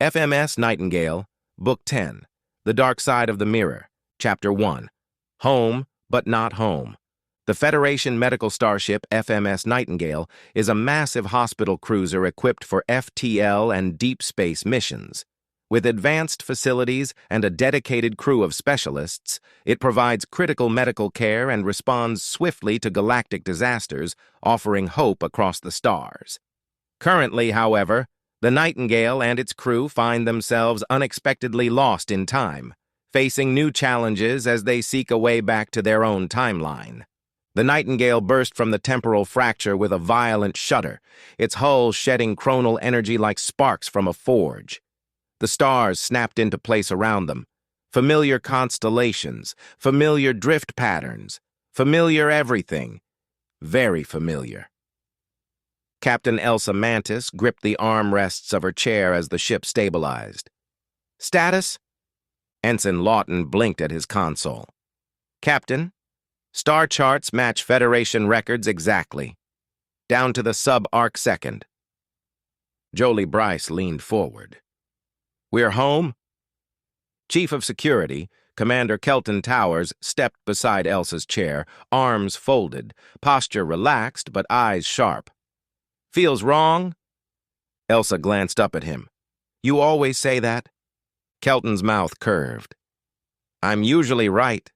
FMS Nightingale, Book 10, The Dark Side of the Mirror, Chapter 1, Home, but Not Home. The Federation medical starship FMS Nightingale is a massive hospital cruiser equipped for FTL and deep space missions. With advanced facilities and a dedicated crew of specialists, it provides critical medical care and responds swiftly to galactic disasters, offering hope across the stars. Currently, however, the Nightingale and its crew find themselves unexpectedly lost in time, facing new challenges as they seek a way back to their own timeline. The Nightingale burst from the temporal fracture with a violent shudder, its hull shedding chronal energy like sparks from a forge. The stars snapped into place around them. Familiar constellations, familiar drift patterns, familiar everything. Very familiar. Captain Elsa Mantis gripped the armrests of her chair as the ship stabilized. Status? Ensign Lawton blinked at his console. Captain, star charts match Federation records exactly, down to the sub-arc second. Jolie Bryce leaned forward. We're home? Chief of Security, Commander Kelton Towers, stepped beside Elsa's chair, arms folded, posture relaxed but eyes sharp. Feels wrong? Elsa glanced up at him. You always say that? Kelton's mouth curved. I'm usually right.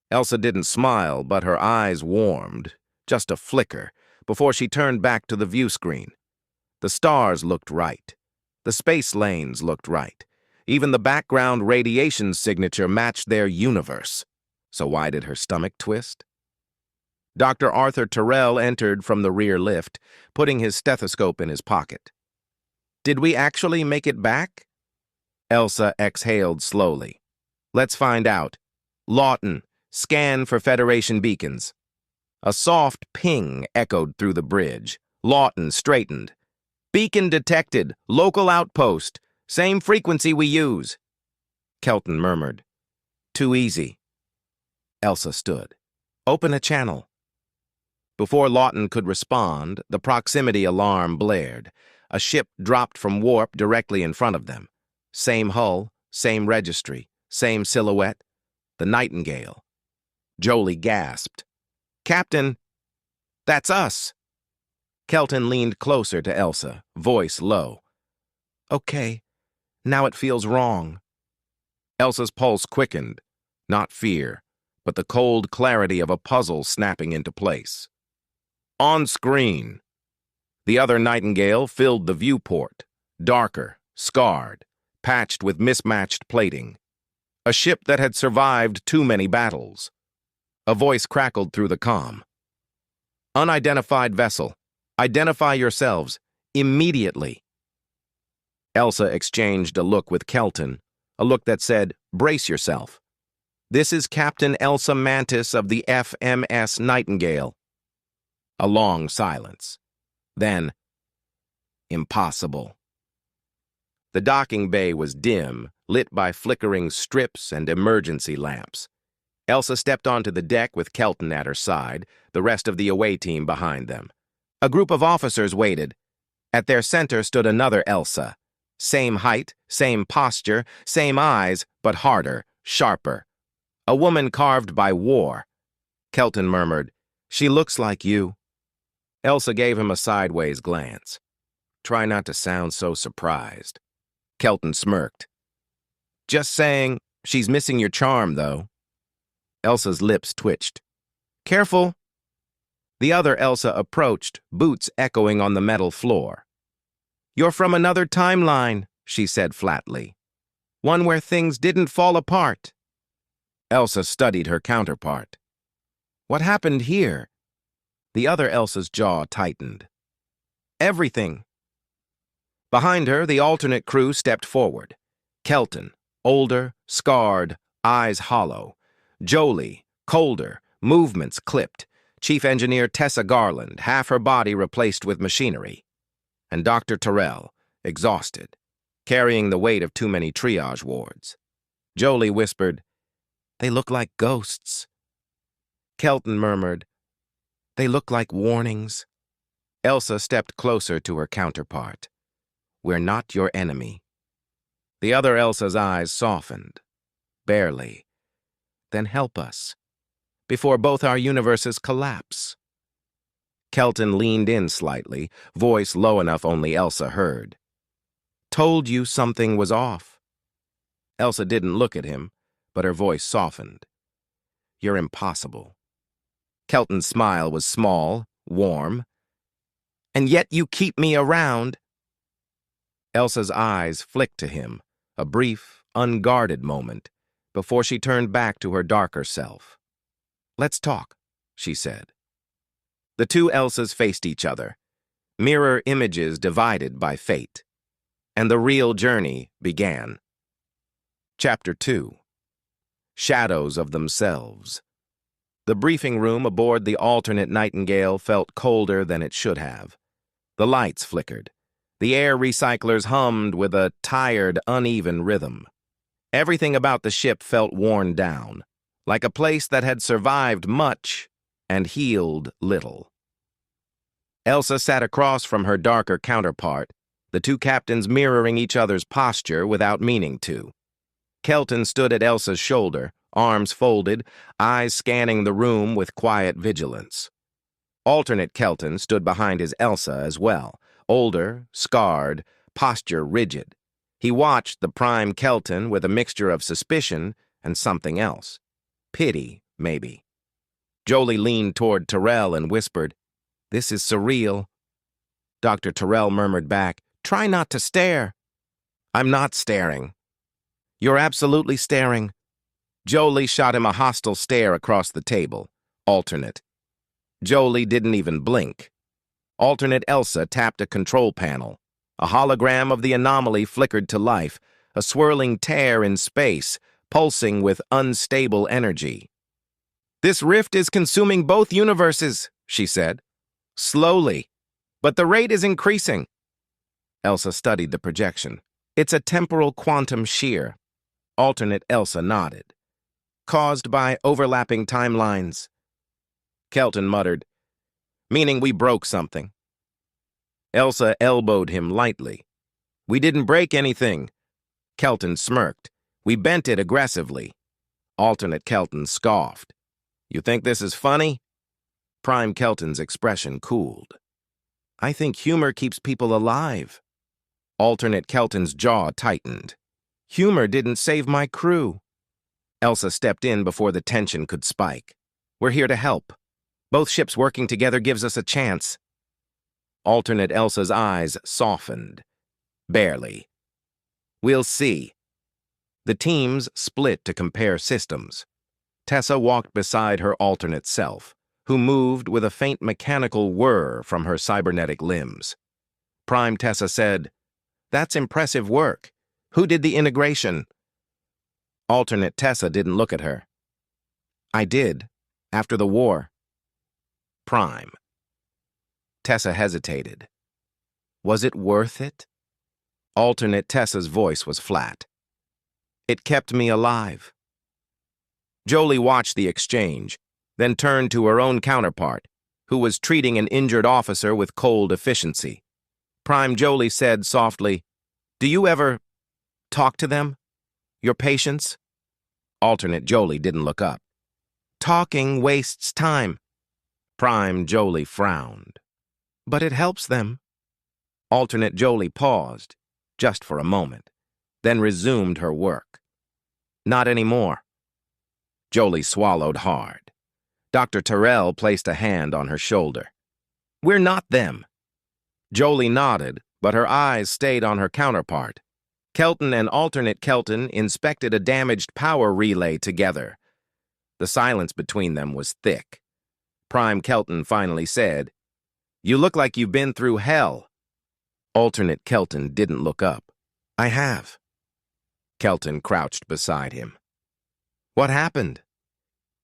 Elsa didn't smile, but her eyes warmed, just a flicker, before she turned back to the view screen. The stars looked right. The space lanes looked right. Even the background radiation signature matched their universe. So why did her stomach twist? Dr. Arthur Terrell entered from the rear lift, putting his stethoscope in his pocket. Did we actually make it back? Elsa exhaled slowly. Let's find out. Lawton, scan for Federation beacons. A soft ping echoed through the bridge. Lawton straightened. Beacon detected. Local outpost. Same frequency we use. Kelton murmured. Too easy. Elsa stood. Open a channel. Before Lawton could respond, the proximity alarm blared. A ship dropped from warp directly in front of them. Same hull, same registry, same silhouette. The Nightingale. Jolie gasped. Captain, that's us. Kelton leaned closer to Elsa, voice low. Okay, now it feels wrong. Elsa's pulse quickened, not fear, but the cold clarity of a puzzle snapping into place. On screen. The other Nightingale filled the viewport, darker, scarred, patched with mismatched plating. A ship that had survived too many battles. A voice crackled through the comm. Unidentified vessel. Identify yourselves. Immediately. Elsa exchanged a look with Kelton, a look that said, brace yourself. This is Captain Elsa Mantis of the FMS Nightingale. A long silence. Then, impossible. The docking bay was dim, lit by flickering strips and emergency lamps. Elsa stepped onto the deck with Kelton at her side, the rest of the away team behind them. A group of officers waited. At their center stood another Elsa. Same height, same posture, same eyes, but harder, sharper. A woman carved by war. Kelton murmured, She looks like you. Elsa gave him a sideways glance. Try not to sound so surprised. Kelton smirked. Just saying, she's missing your charm, though. Elsa's lips twitched. Careful. The other Elsa approached, boots echoing on the metal floor. You're from another timeline, she said flatly. One where things didn't fall apart. Elsa studied her counterpart. What happened here? The other Elsa's jaw tightened. Everything. Behind her, the alternate crew stepped forward. Kelton, older, scarred, eyes hollow. Jolie, colder, movements clipped. Chief Engineer Tessa Garland, half her body replaced with machinery. And Dr. Terrell, exhausted, carrying the weight of too many triage wards. Jolie whispered, They look like ghosts. Kelton murmured, They look like warnings. Elsa stepped closer to her counterpart. We're not your enemy. The other Elsa's eyes softened. Barely. Then help us, before both our universes collapse. Kelton leaned in slightly, voice low enough only Elsa heard. Told you something was off. Elsa didn't look at him, but her voice softened. You're impossible. Kelton's smile was small, warm. And yet you keep me around. Elsa's eyes flicked to him, a brief, unguarded moment, before she turned back to her darker self. Let's talk, she said. The two Elsas faced each other, mirror images divided by fate. And the real journey began. Chapter 2. Shadows of Themselves. The briefing room aboard the alternate Nightingale felt colder than it should have. The lights flickered. The air recyclers hummed with a tired, uneven rhythm. Everything about the ship felt worn down, like a place that had survived much and healed little. Elsa sat across from her darker counterpart, the two captains mirroring each other's posture without meaning to. Kelton stood at Elsa's shoulder, arms folded, eyes scanning the room with quiet vigilance. Alternate Kelton stood behind his Elsa as well, older, scarred, posture rigid. He watched the prime Kelton with a mixture of suspicion and something else. Pity, maybe. Jolie leaned toward Terrell and whispered, "This is surreal." Dr. Terrell murmured back, "Try not to stare." "I'm not staring." "You're absolutely staring." Jolie shot him a hostile stare across the table. Alternate. Jolie didn't even blink. Alternate Elsa tapped a control panel. A hologram of the anomaly flickered to life, a swirling tear in space, pulsing with unstable energy. "This rift is consuming both universes," she said. "Slowly, but the rate is increasing." Elsa studied the projection. "It's a temporal quantum shear." Alternate Elsa nodded. "Caused by overlapping timelines." Kelton muttered, "Meaning we broke something." Elsa elbowed him lightly. "We didn't break anything." Kelton smirked. "We bent it aggressively." Alternate Kelton scoffed. "You think this is funny?" Prime Kelton's expression cooled. "I think humor keeps people alive." Alternate Kelton's jaw tightened. "Humor didn't save my crew." Elsa stepped in before the tension could spike. "We're here to help. Both ships working together gives us a chance." Alternate Elsa's eyes softened. Barely. "We'll see." The teams split to compare systems. Tessa walked beside her alternate self, who moved with a faint mechanical whir from her cybernetic limbs. Prime Tessa said, "That's impressive work. Who did the integration?" Alternate Tessa didn't look at her. "I did, after the war." Prime. Tessa hesitated. "Was it worth it?" Alternate Tessa's voice was flat. "It kept me alive." Jolie watched the exchange, then turned to her own counterpart, who was treating an injured officer with cold efficiency. Prime Jolie said softly, "Do you ever talk to them? Your patients?" Alternate Jolie didn't look up. "Talking wastes time." Prime Jolie frowned. "But it helps them." Alternate Jolie paused, just for a moment, then resumed her work. "Not anymore." Jolie swallowed hard. Dr. Terrell placed a hand on her shoulder. "We're not them." Jolie nodded, but her eyes stayed on her counterpart. Kelton and alternate Kelton inspected a damaged power relay together. The silence between them was thick. Prime Kelton finally said, "You look like you've been through hell." Alternate Kelton didn't look up. "I have." Kelton crouched beside him. "What happened?"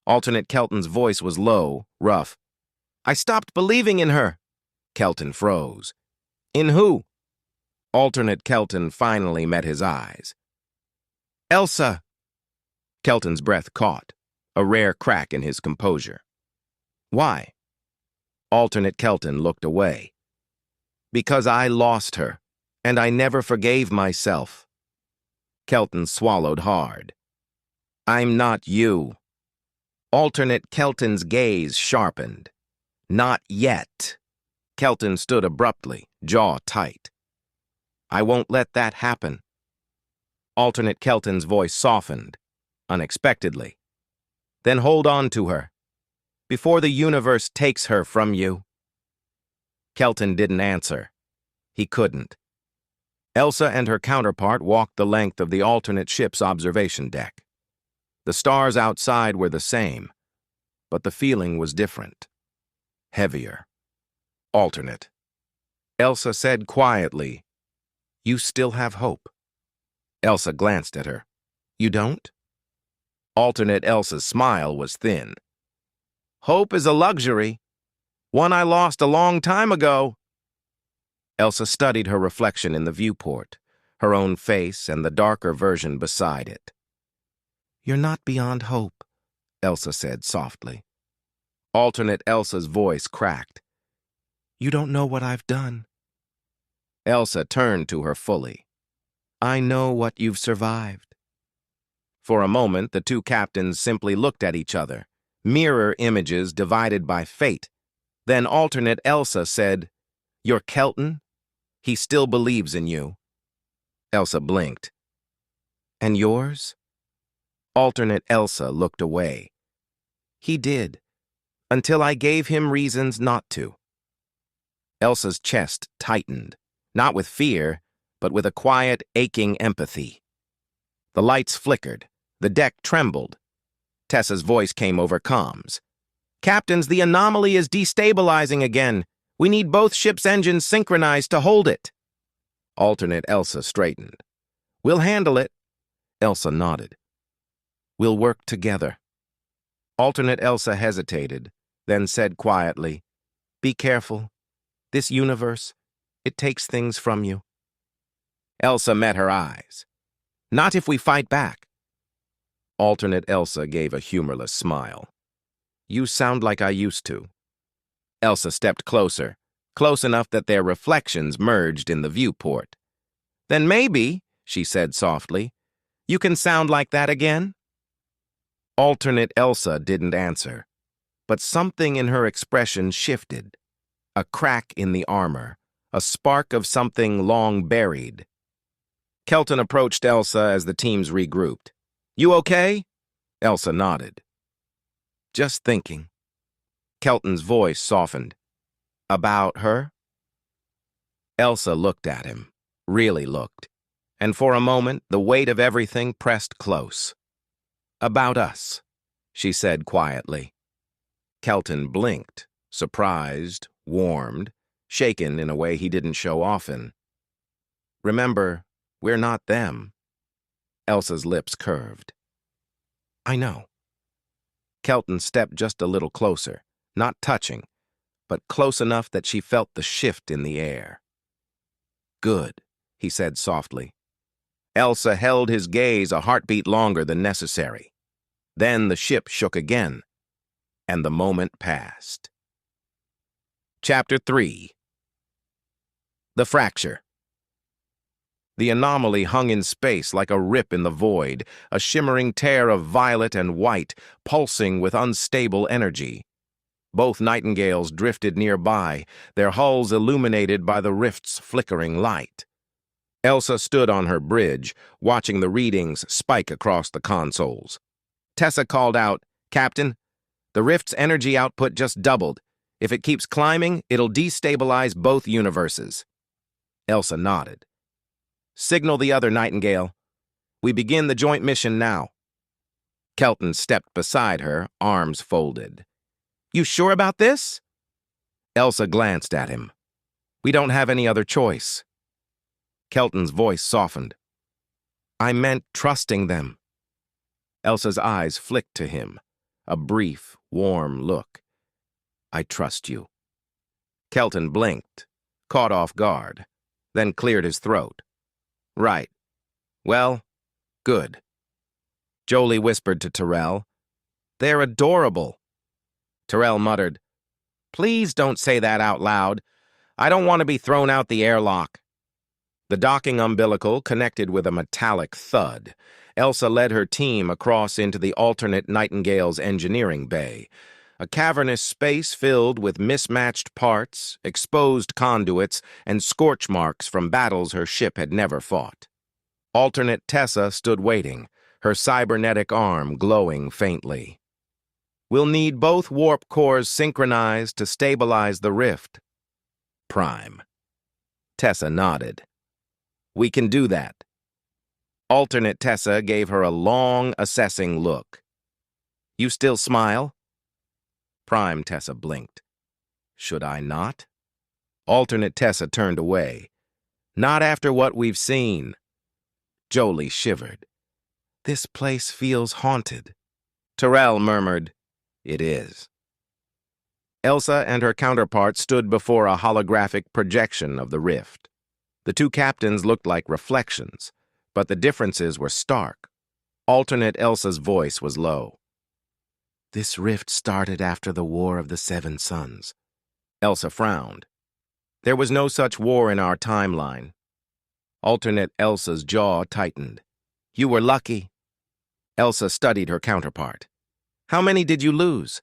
Alternate Kelton's voice was low, rough. "I stopped believing in her." Kelton froze. "In who?" Alternate Kelton finally met his eyes. "Elsa." Kelton's breath caught, a rare crack in his composure. "Why?" Alternate Kelton looked away. "Because I lost her, and I never forgave myself." Kelton swallowed hard. I'm not you. Alternate Kelton's gaze sharpened. Not yet. Kelton stood abruptly, jaw tight. I won't let that happen. Alternate Kelton's voice softened, unexpectedly. Then hold on to her, before the universe takes her from you. Kelton didn't answer. He couldn't. Elsa and her counterpart walked the length of the alternate ship's observation deck. The stars outside were the same, but the feeling was different. Heavier. Alternate. Elsa said quietly, You still have hope. Elsa glanced at her. You don't? Alternate Elsa's smile was thin. Hope is a luxury. One I lost a long time ago. Elsa studied her reflection in the viewport, her own face and the darker version beside it. You're not beyond hope, Elsa said softly. Alternate Elsa's voice cracked. You don't know what I've done. Elsa turned to her fully. I know what you've survived. For a moment, the two captains simply looked at each other, mirror images divided by fate. Then alternate Elsa said, You're Kelton? He still believes in you. Elsa blinked. And yours? Alternate Elsa looked away. He did, until I gave him reasons not to. Elsa's chest tightened, not with fear, but with a quiet, aching empathy. The lights flickered. The deck trembled. Tessa's voice came over comms. Captains, the anomaly is destabilizing again. We need both ships' engines synchronized to hold it. Alternate Elsa straightened. We'll handle it. Elsa nodded. We'll work together. Alternate Elsa hesitated, then said quietly, Be careful. This universe, it takes things from you. Elsa met her eyes. Not if we fight back. Alternate Elsa gave a humorless smile. You sound like I used to. Elsa stepped closer, close enough that their reflections merged in the viewport. Then maybe, she said softly, you can sound like that again? Alternate Elsa didn't answer, but something in her expression shifted. A crack in the armor, a spark of something long buried. Kelton approached Elsa as the teams regrouped. You okay? Elsa nodded. Just thinking. Kelton's voice softened. About her? Elsa looked at him, really looked, and for a moment the weight of everything pressed close. About us, she said quietly. Kelton blinked, surprised, warmed, shaken in a way he didn't show often. Remember, we're not them. Elsa's lips curved. I know. Kelton stepped just a little closer, not touching, but close enough that she felt the shift in the air. Good, he said softly. Elsa held his gaze a heartbeat longer than necessary. Then the ship shook again, and the moment passed. Chapter 3. The Fracture. The anomaly hung in space like a rip in the void, a shimmering tear of violet and white, pulsing with unstable energy. Both Nightingales drifted nearby, their hulls illuminated by the rift's flickering light. Elsa stood on her bridge, watching the readings spike across the consoles. Tessa called out, Captain, the rift's energy output just doubled. If it keeps climbing, it'll destabilize both universes. Elsa nodded. Signal the other Nightingale. We begin the joint mission now. Kelton stepped beside her, arms folded. You sure about this? Elsa glanced at him. We don't have any other choice. Kelton's voice softened. I meant trusting them. Elsa's eyes flicked to him, a brief, warm look. I trust you. Kelton blinked, caught off guard, then cleared his throat. Right. Well, good. Jolie whispered to Terrell. They're adorable. Terrell muttered, Please don't say that out loud. I don't want to be thrown out the airlock. The docking umbilical connected with a metallic thud. Elsa led her team across into the alternate Nightingale's engineering bay, a cavernous space filled with mismatched parts, exposed conduits, and scorch marks from battles her ship had never fought. Alternate Tessa stood waiting, her cybernetic arm glowing faintly. "We'll need both warp cores synchronized to stabilize the rift." "Prime." Tessa nodded. "We can do that." Alternate Tessa gave her a long, assessing look. "You still smile?" Prime Tessa blinked. "Should I not?" Alternate Tessa turned away. "Not after what we've seen." Jolie shivered. "This place feels haunted." Terrell murmured, "It is." Elsa and her counterpart stood before a holographic projection of the rift. The two captains looked like reflections, but the differences were stark. Alternate Elsa's voice was low. "This rift started after the War of the Seven Suns." Elsa frowned. "There was no such war in our timeline." Alternate Elsa's jaw tightened. "You were lucky." Elsa studied her counterpart. "How many did you lose?"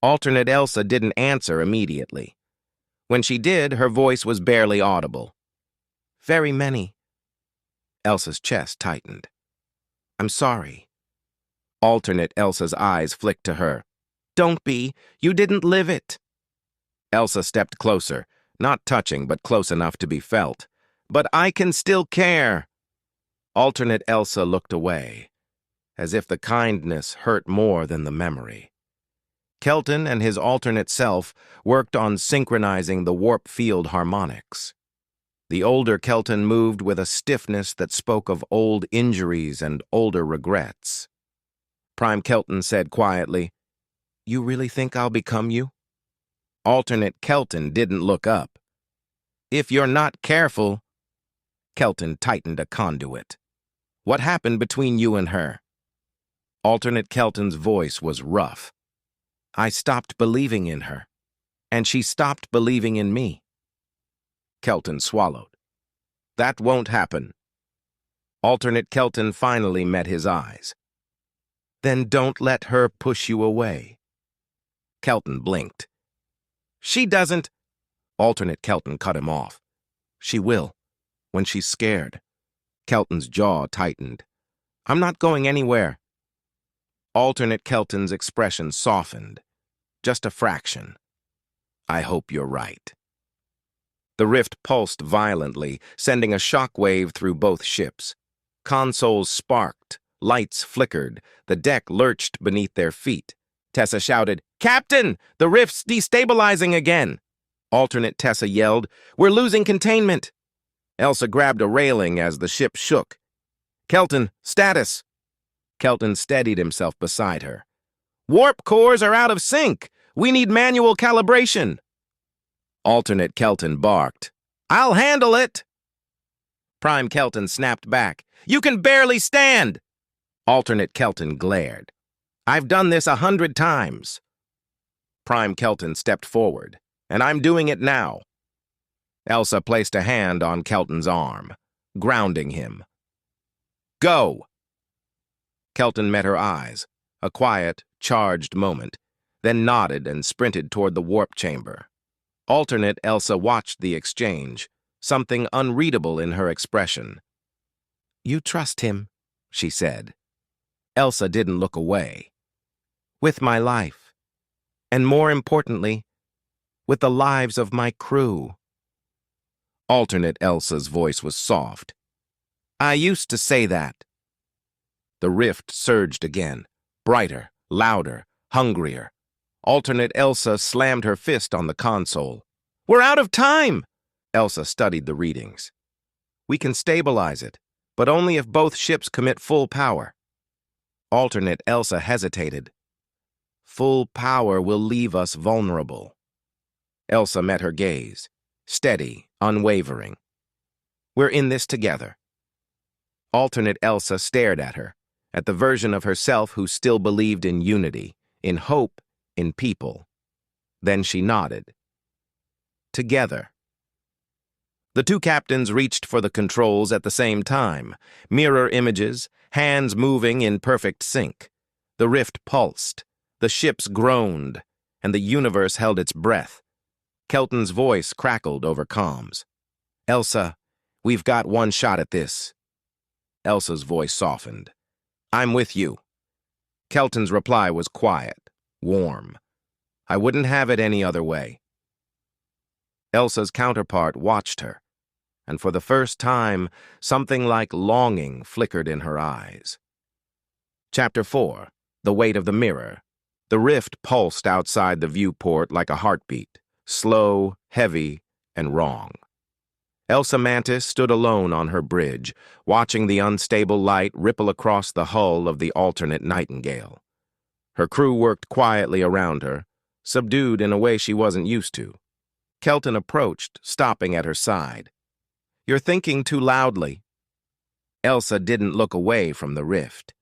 Alternate Elsa didn't answer immediately. When she did, her voice was barely audible. "Very many." Elsa's chest tightened. "I'm sorry." Alternate Elsa's eyes flicked to her. "Don't be. You didn't live it." Elsa stepped closer, not touching but close enough to be felt. "But I can still care." Alternate Elsa looked away, as if the kindness hurt more than the memory. Kelton and his alternate self worked on synchronizing the warp field harmonics. The older Kelton moved with a stiffness that spoke of old injuries and older regrets. Prime Kelton said quietly, "You really think I'll become you?" Alternate Kelton didn't look up. "If you're not careful." Kelton tightened a conduit. "What happened between you and her?" Alternate Kelton's voice was rough. "I stopped believing in her, and she stopped believing in me." Kelton swallowed. "That won't happen." Alternate Kelton finally met his eyes. "Then don't let her push you away." Kelton blinked. "She doesn't." Alternate Kelton cut him off. "She will, when she's scared." Kelton's jaw tightened. "I'm not going anywhere." Alternate Kelton's expression softened. Just a fraction. "I hope you're right." The rift pulsed violently, sending a shockwave through both ships. Consoles sparked, lights flickered, the deck lurched beneath their feet. Tessa shouted, "Captain, the rift's destabilizing again!" Alternate Tessa yelled, "We're losing containment!" Elsa grabbed a railing as the ship shook. "Kelton, status!" Kelton steadied himself beside her. "Warp cores are out of sync! We need manual calibration!" Alternate Kelton barked, "I'll handle it!" Prime Kelton snapped back, "You can barely stand!" Alternate Kelton glared. "I've done this 100 times." Prime Kelton stepped forward, "And I'm doing it now." Elsa placed a hand on Kelton's arm, grounding him. "Go!" Kelton met her eyes, a quiet, charged moment, then nodded and sprinted toward the warp chamber. Alternate Elsa watched the exchange, something unreadable in her expression. "You trust him," she said. Elsa didn't look away. "With my life. And more importantly, with the lives of my crew." Alternate Elsa's voice was soft. "I used to say that." The rift surged again, brighter, louder, hungrier. Alternate Elsa slammed her fist on the console. "We're out of time!" Elsa studied the readings. "We can stabilize it, but only if both ships commit full power." Alternate Elsa hesitated. "Full power will leave us vulnerable." Elsa met her gaze, steady, unwavering. "We're in this together." Alternate Elsa stared at her, at the version of herself who still believed in unity, in hope, in people. Then she nodded. "Together." The two captains reached for the controls at the same time, mirror images, hands moving in perfect sync. The rift pulsed, the ships groaned, and the universe held its breath. Kelton's voice crackled over comms. "Elsa, we've got one shot at this." Elsa's voice softened. "I'm with you." Kelton's reply was quiet, warm. "I wouldn't have it any other way." Elsa's counterpart watched her, and for the first time, something like longing flickered in her eyes. Chapter 4. The Weight of the Mirror. The rift pulsed outside the viewport like a heartbeat, slow, heavy, and wrong. Elsa Mantis stood alone on her bridge, watching the unstable light ripple across the hull of the alternate Nightingale. Her crew worked quietly around her, subdued in a way she wasn't used to. Kelton approached, stopping at her side. "You're thinking too loudly." Elsa didn't look away from the rift.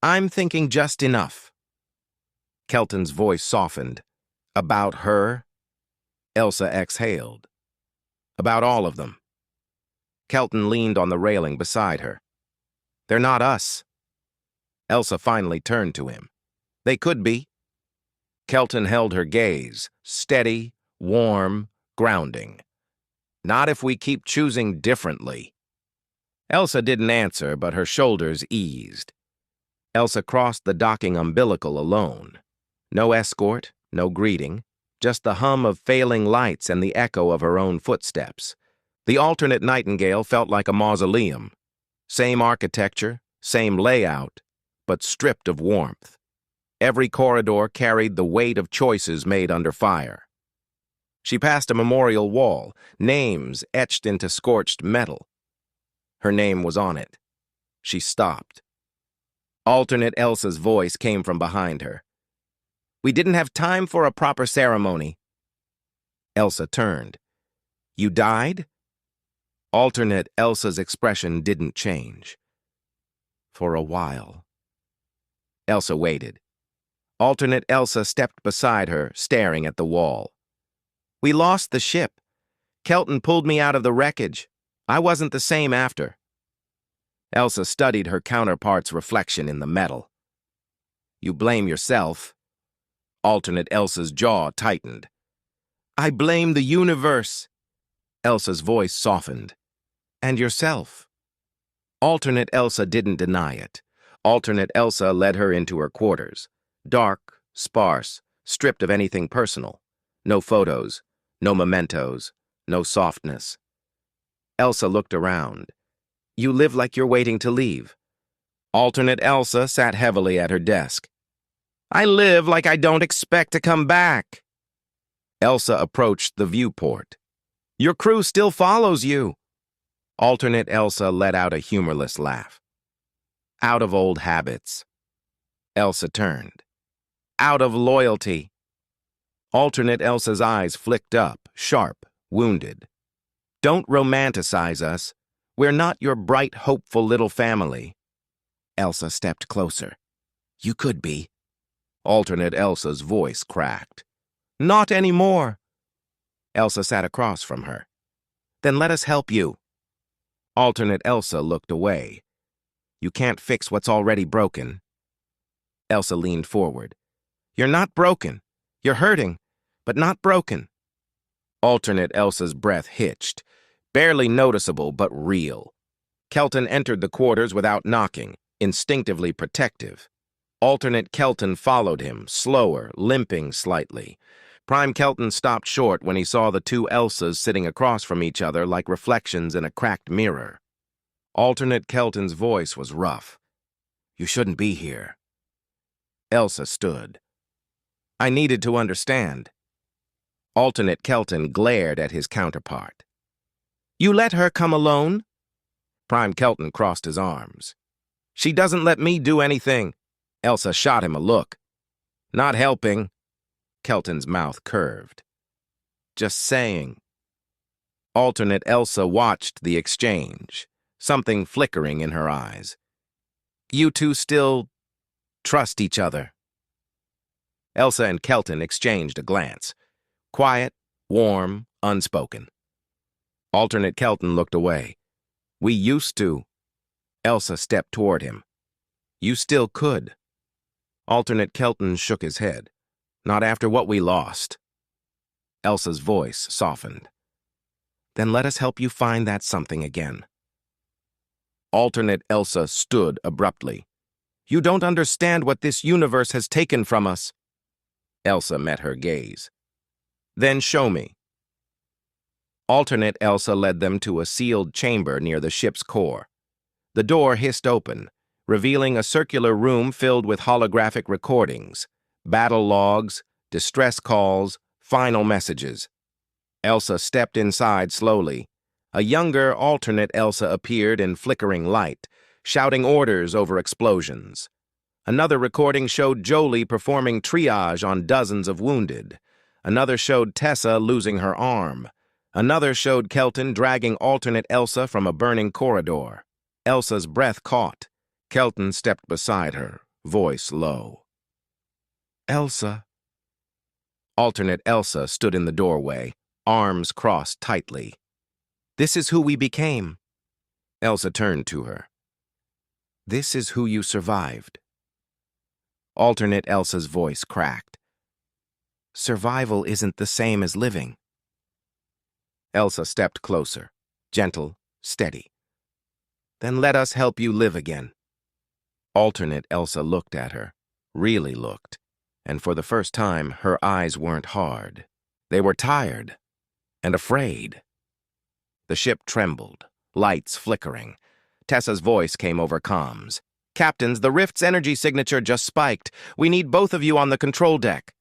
"I'm thinking just enough." Kelton's voice softened. "About her?" Elsa exhaled. "About all of them." Kelton leaned on the railing beside her. "They're not us." Elsa finally turned to him. "They could be." Kelton held her gaze, steady, warm, grounding. "Not if we keep choosing differently." Elsa didn't answer, but her shoulders eased. Elsa crossed the docking umbilical alone. No escort, no greeting, just the hum of failing lights and the echo of her own footsteps. The alternate Nightingale felt like a mausoleum. Same architecture, same layout, but stripped of warmth. Every corridor carried the weight of choices made under fire. She passed a memorial wall, names etched into scorched metal. Her name was on it. She stopped. Alternate Elsa's voice came from behind her. "We didn't have time for a proper ceremony." Elsa turned. "You died?" Alternate Elsa's expression didn't change. "For a while." Elsa waited. Alternate Elsa stepped beside her, staring at the wall. "We lost the ship. Kelton pulled me out of the wreckage. I wasn't the same after." Elsa studied her counterpart's reflection in the metal. "You blame yourself." Alternate Elsa's jaw tightened. "I blame the universe." Elsa's voice softened. "And yourself." Alternate Elsa didn't deny it. Alternate Elsa led her into her quarters. Dark, sparse, stripped of anything personal. No photos, no mementos, no softness. Elsa looked around. "You live like you're waiting to leave." Alternate Elsa sat heavily at her desk. "I live like I don't expect to come back." Elsa approached the viewport. "Your crew still follows you." Alternate Elsa let out a humorless laugh. "Out of old habits." Elsa turned. "Out of loyalty." Alternate Elsa's eyes flicked up, sharp, wounded. "Don't romanticize us. We're not your bright, hopeful little family." Elsa stepped closer. "You could be." Alternate Elsa's voice cracked. "Not anymore." Elsa sat across from her. "Then let us help you." Alternate Elsa looked away. "You can't fix what's already broken." Elsa leaned forward. "You're not broken. You're hurting, but not broken." Alternate Elsa's breath hitched, barely noticeable but real. Kelton entered the quarters without knocking, instinctively protective. Alternate Kelton followed him, slower, limping slightly. Prime Kelton stopped short when he saw the two Elsas sitting across from each other like reflections in a cracked mirror. Alternate Kelton's voice was rough. "You shouldn't be here." Elsa stood. "I needed to understand." Alternate Kelton glared at his counterpart. "You let her come alone?" Prime Kelton crossed his arms. "She doesn't let me do anything." Elsa shot him a look. "Not helping." Kelton's mouth curved. "Just saying." Alternate Elsa watched the exchange, something flickering in her eyes. "You two still trust each other?" Elsa and Kelton exchanged a glance. Quiet, warm, unspoken. Alternate Kelton looked away. We used to. Elsa stepped toward him. You still could. Alternate Kelton shook his head. Not after what we lost. Elsa's voice softened. Then let us help you find that something again. Alternate Elsa stood abruptly. You don't understand what this universe has taken from us. Elsa met her gaze. Then show me. Alternate Elsa led them to a sealed chamber near the ship's core. The door hissed open, revealing a circular room filled with holographic recordings, battle logs, distress calls, final messages. Elsa stepped inside slowly. A younger, alternate Elsa appeared in flickering light, shouting orders over explosions. Another recording showed Jolie performing triage on dozens of wounded. Another showed Tessa losing her arm. Another showed Kelton dragging alternate Elsa from a burning corridor. Elsa's breath caught. Kelton stepped beside her, voice low. Elsa. Alternate Elsa stood in the doorway, arms crossed tightly. This is who we became. Elsa turned to her. This is who you survived. Alternate Elsa's voice cracked. Survival isn't the same as living. Elsa stepped closer, gentle, steady. Then let us help you live again. Alternate Elsa looked at her, really looked, and for the first time her eyes weren't hard. They were tired and afraid. The ship trembled, lights flickering. Tessa's voice came over comms. Captains, the rift's energy signature just spiked. We need both of you on the control deck.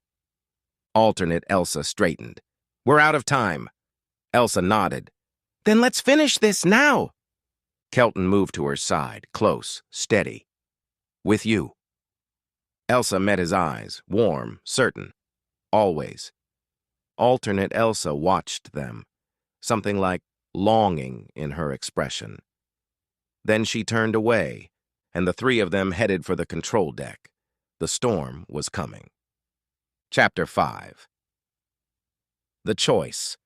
Alternate Elsa straightened. We're out of time. Elsa nodded. Then let's finish this now. Kelton moved to her side, close, steady. With you. Elsa met his eyes, warm, certain. Always. Alternate Elsa watched them, something like longing in her expression. Then she turned away, and the three of them headed for the control deck. The storm was coming. Chapter 5. The Choice.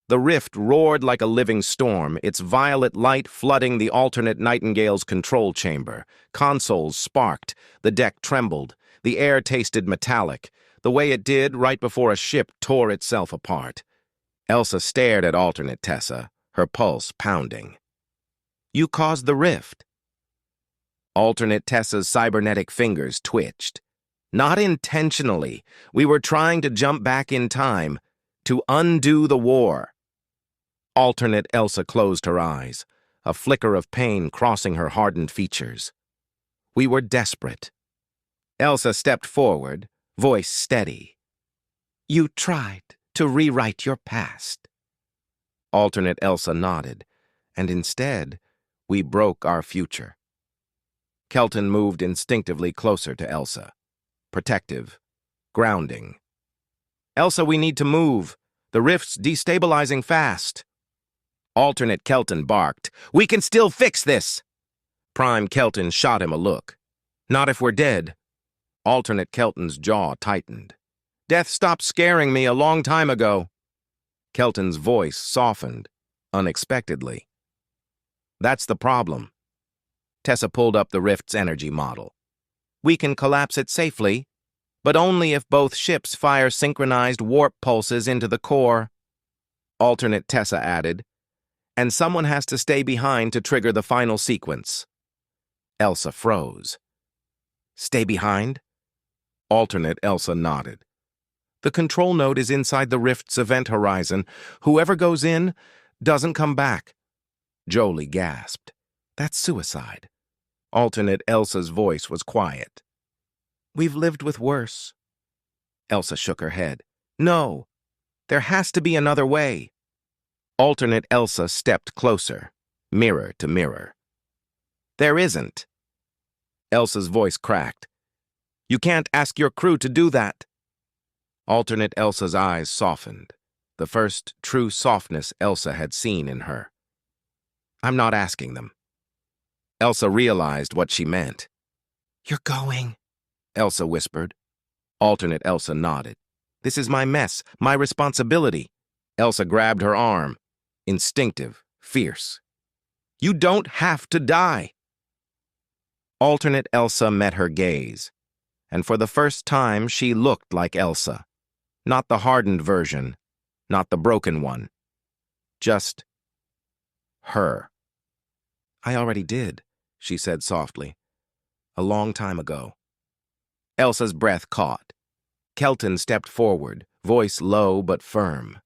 The rift roared like a living storm, its violet light flooding the alternate Nightingale's control chamber. Consoles sparked, the deck trembled, the air tasted metallic, the way it did right before a ship tore itself apart. Elsa stared at alternate Tessa, her pulse pounding. You caused the rift. Alternate Tessa's cybernetic fingers twitched. Not intentionally. We were trying to jump back in time, to undo the war. Alternate Elsa closed her eyes, a flicker of pain crossing her hardened features. We were desperate. Elsa stepped forward, voice steady. You tried to rewrite your past. Alternate Elsa nodded, and instead, we broke our future. Kelton moved instinctively closer to Elsa. Protective, grounding. Elsa, we need to move. The rift's destabilizing fast. Alternate Kelton barked. We can still fix this. Prime Kelton shot him a look. Not if we're dead. Alternate Kelton's jaw tightened. Death stopped scaring me a long time ago. Kelton's voice softened, unexpectedly. That's the problem. Tessa pulled up the rift's energy model. We can collapse it safely, but only if both ships fire synchronized warp pulses into the core. Alternate Tessa added, and someone has to stay behind to trigger the final sequence. Elsa froze. Stay behind? Alternate Elsa nodded. The control node is inside the rift's event horizon. Whoever goes in doesn't come back. Jolie gasped. That's suicide. Alternate Elsa's voice was quiet. We've lived with worse. Elsa shook her head. No, there has to be another way. Alternate Elsa stepped closer, mirror to mirror. There isn't. Elsa's voice cracked. You can't ask your crew to do that. Alternate Elsa's eyes softened, the first true softness Elsa had seen in her. I'm not asking them. Elsa realized what she meant. You're going, Elsa whispered. Alternate Elsa nodded. This is my mess, my responsibility. Elsa grabbed her arm. instinctive, fierce. You don't have to die. Alternate Elsa met her gaze, and for the first time she looked like Elsa. Not the hardened version, not the broken one. Just her. I already did, she said softly. A long time ago. Elsa's breath caught. Kelton stepped forward, voice low but firm.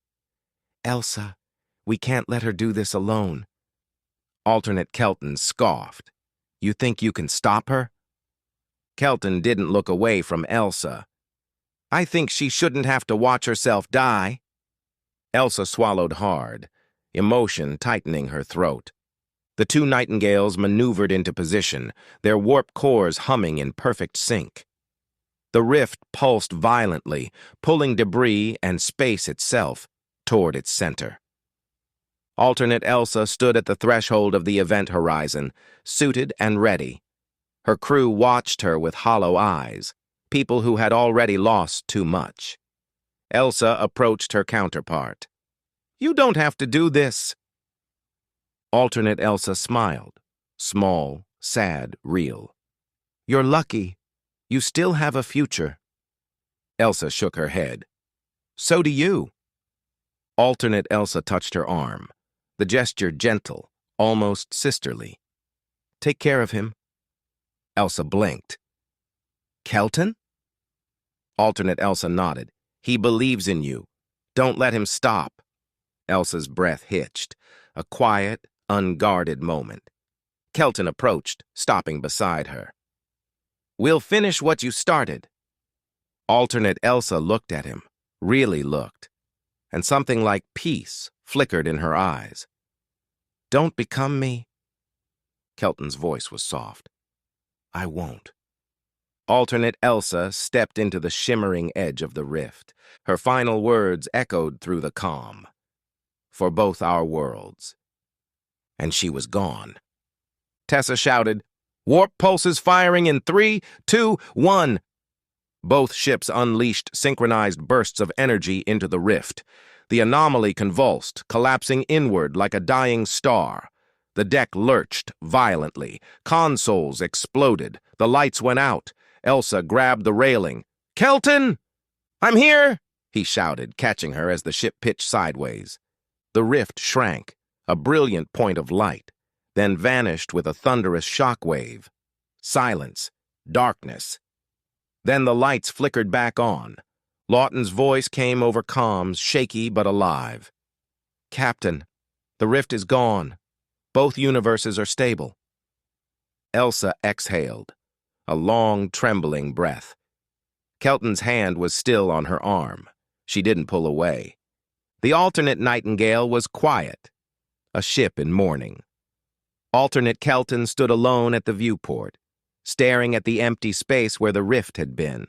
Elsa, we can't let her do this alone. Alternate Kelton scoffed. You think you can stop her? Kelton didn't look away from Elsa. I think she shouldn't have to watch herself die. Elsa swallowed hard, emotion tightening her throat. The two Nightingales maneuvered into position, their warp cores humming in perfect sync. The rift pulsed violently, pulling debris and space itself toward its center. Alternate Elsa stood at the threshold of the event horizon, suited and ready. Her crew watched her with hollow eyes, people who had already lost too much. Elsa approached her counterpart. You don't have to do this. Alternate Elsa smiled, small, sad, real. You're lucky. You still have a future. Elsa shook her head. So do you. Alternate Elsa touched her arm, the gesture gentle, almost sisterly. Take care of him. Elsa blinked. Kelton? Alternate Elsa nodded. He believes in you. Don't let him stop. Elsa's breath hitched, a quiet, unguarded moment. Kelton approached, stopping beside her. We'll finish what you started. Alternate Elsa looked at him, really looked, and something like peace flickered in her eyes. Don't become me. Kelton's voice was soft. I won't. Alternate Elsa stepped into the shimmering edge of the rift. Her final words echoed through the calm. For both our worlds. And she was gone. Tessa shouted, Warp pulses firing in 3, 2, 1. Both ships unleashed synchronized bursts of energy into the rift. The anomaly convulsed, collapsing inward like a dying star. The deck lurched violently. Consoles exploded. The lights went out. Elsa grabbed the railing. Kelton! I'm here! He shouted, catching her as the ship pitched sideways. The rift shrank, a brilliant point of light, then vanished with a thunderous shockwave. Silence, darkness. Then the lights flickered back on. Lawton's voice came over comms, shaky but alive. Captain, the rift is gone. Both universes are stable. Elsa exhaled, a long, trembling breath. Kelton's hand was still on her arm. She didn't pull away. The alternate Nightingale was quiet, a ship in mourning. Alternate Kelton stood alone at the viewport, staring at the empty space where the rift had been.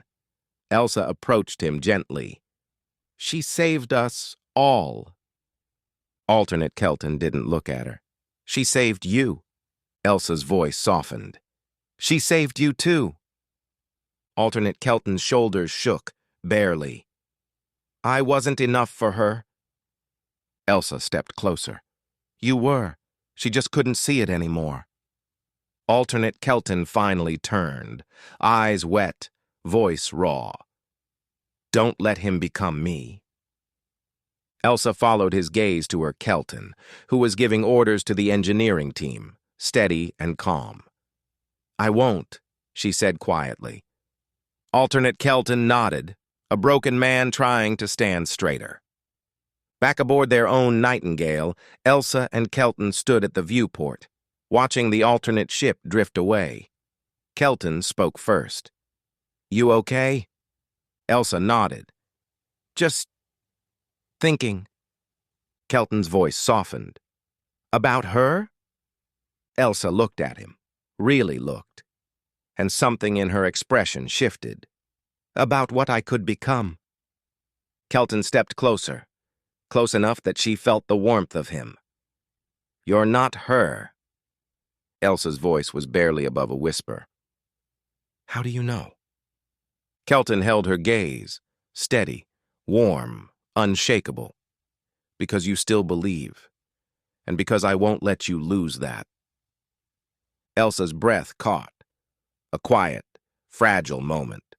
Elsa approached him gently. She saved us all. Alternate Kelton didn't look at her. She saved you. Elsa's voice softened. She saved you too. Alternate Kelton's shoulders shook, barely. I wasn't enough for her. Elsa stepped closer. You were. She just couldn't see it anymore. Alternate Kelton finally turned, eyes wet, voice raw. Don't let him become me. Elsa followed his gaze to her Kelton, who was giving orders to the engineering team, steady and calm. I won't, she said quietly. Alternate Kelton nodded, a broken man trying to stand straighter. Back aboard their own Nightingale, Elsa and Kelton stood at the viewport, watching the alternate ship drift away. Kelton spoke first. You okay? Elsa nodded. Just thinking. Kelton's voice softened. About her? Elsa looked at him, really looked, and something in her expression shifted. About what I could become. Kelton stepped closer, close enough that she felt the warmth of him. You're not her. Elsa's voice was barely above a whisper. How do you know? Kelton held her gaze, steady, warm, unshakable. Because you still believe. and because I won't let you lose that." Elsa's breath caught. A quiet, fragile moment.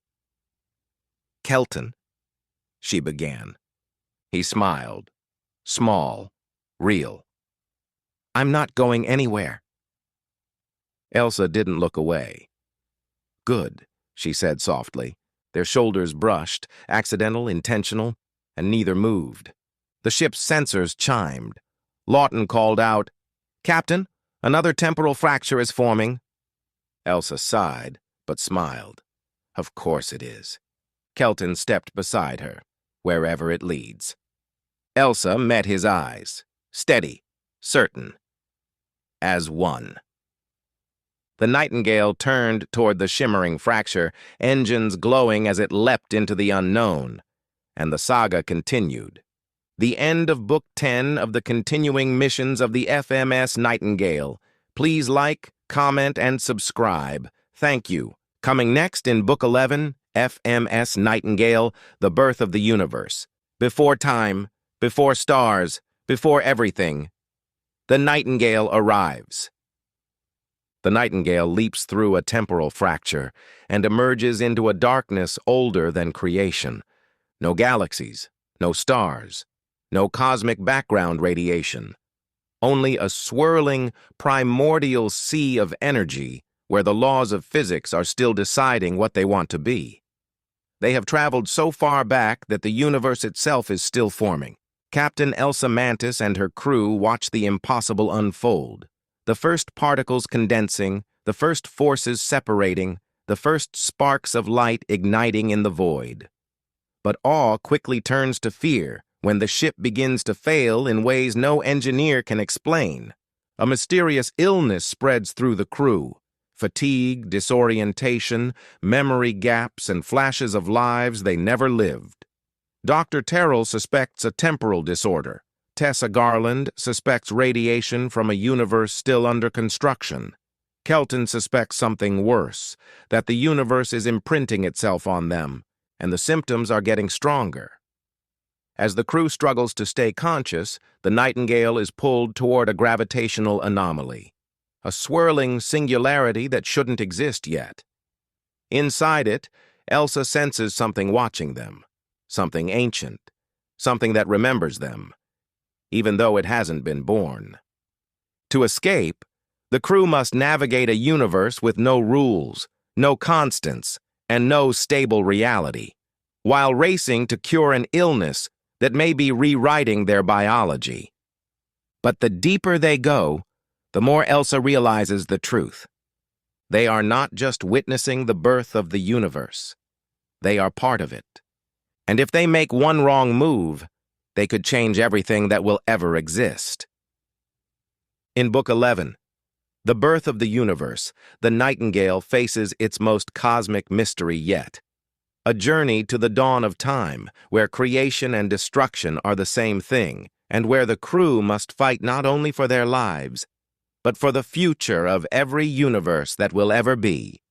"Kelton," she began. He smiled. Small, real. "I'm not going anywhere." Elsa didn't look away. "Good," she said softly. Their shoulders brushed, accidental, intentional, and neither moved. The ship's sensors chimed. Lawton called out, "Captain, another temporal fracture is forming." Elsa sighed, but smiled. "Of course it is." Kelton stepped beside her, "Wherever it leads." Elsa met his eyes, steady, certain. As one. The Nightingale turned toward the shimmering fracture, engines glowing as it leapt into the unknown, and the saga continued. The end of Book 10 of the continuing missions of the FMS Nightingale. Please like, comment, and subscribe. Thank you. Coming next in Book 11, FMS Nightingale, The Birth of the Universe. Before time, before stars, before everything, the Nightingale arrives. The Nightingale leaps through a temporal fracture and emerges into a darkness older than creation. No galaxies, no stars, no cosmic background radiation. Only a swirling, primordial sea of energy where the laws of physics are still deciding what they want to be. They have traveled so far back that the universe itself is still forming. Captain Elsa Mantis and her crew watch the impossible unfold. The first particles condensing, the first forces separating, the first sparks of light igniting in the void. But awe quickly turns to fear when the ship begins to fail in ways no engineer can explain. A mysterious illness spreads through the crew. Fatigue, disorientation, memory gaps, and flashes of lives they never lived. Dr. Terrell suspects a temporal disorder. Tessa Garland suspects radiation from a universe still under construction. Kelton suspects something worse, that the universe is imprinting itself on them, and the symptoms are getting stronger. As the crew struggles to stay conscious, the Nightingale is pulled toward a gravitational anomaly, a swirling singularity that shouldn't exist yet. Inside it, Elsa senses something watching them, something ancient, something that remembers them, even though it hasn't been born. To escape, the crew must navigate a universe with no rules, no constants, and no stable reality, while racing to cure an illness that may be rewriting their biology. But the deeper they go, the more Elsa realizes the truth. They are not just witnessing the birth of the universe. They are part of it. And if they make one wrong move, they could change everything that will ever exist. In Book 11, The Birth of the Universe, the Nightingale faces its most cosmic mystery yet. A journey to the dawn of time, where creation and destruction are the same thing, and where the crew must fight not only for their lives, but for the future of every universe that will ever be.